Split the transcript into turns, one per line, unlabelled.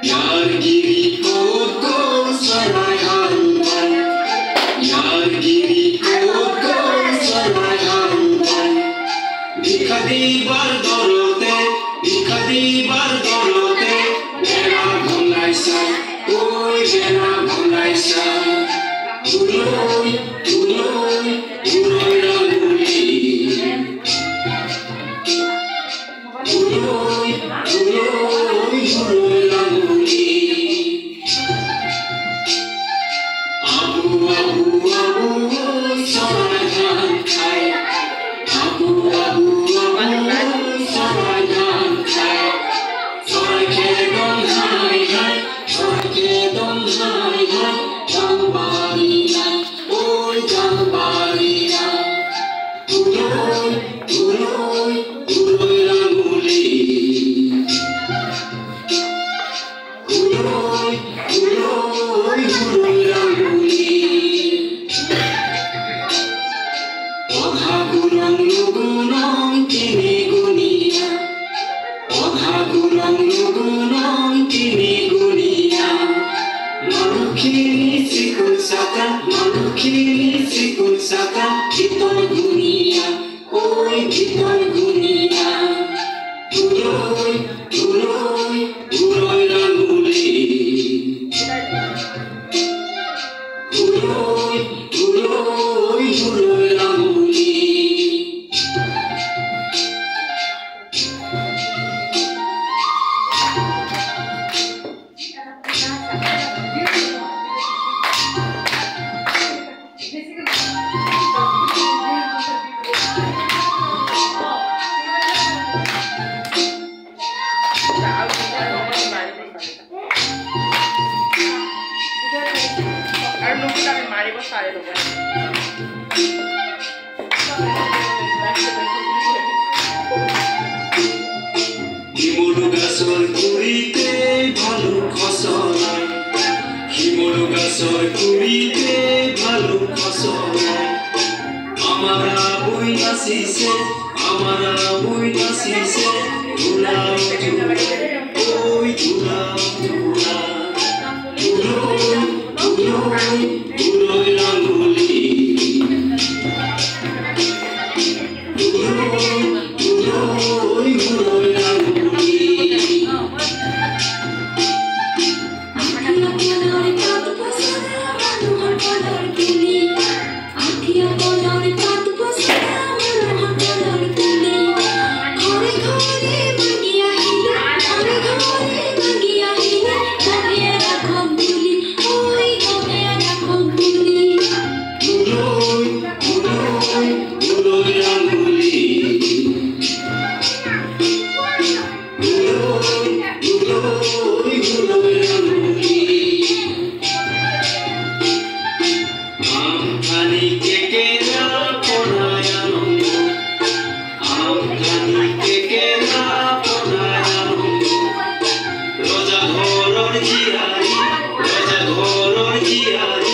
Yargiri koko sarai handan, yargiri koko sarai handan. Bikadi bar dorote, bera bhangai sa, oi bera bhangai sa. Uloi, uloi, uloi rangoli. Uloi, uloi, uloi rangoli. Abu, abu, abu, sarai dhan khai. Abu, abu, abu, sarai dhan khai. Sarai ke dom hai hai, sarai ke dom hai hai. Jambarina, oi jambarina. Uloi, uloi, uloi rangoli. Uloi, uloi, uloi rangoli. Odha gurang nugunong tini gunia. Odha gurang nugunong tini gunia. Manukhini sikul saka, kiton gunia, oi kiton gunia. Uloi, uloi, uloi rangoli. Uloi, uloi, uloi rangoli.
আর লোকটা আমি মারিব সারে দেব
হিমলু গাছৰ গুৰিতে ভালুক খচৰাই, হিমলু গাছৰ গুৰিতে ভালুক খচৰাই। আমাৰা বৈ নাচিছে, আমাৰা বৈ নাচিছে, ধুলাও ধুলা, ঐ ধুলাও ধুলা। উলই, উলই, উলই ৰঙলি। উলই, উলই, উলই ৰঙলি। Yeah.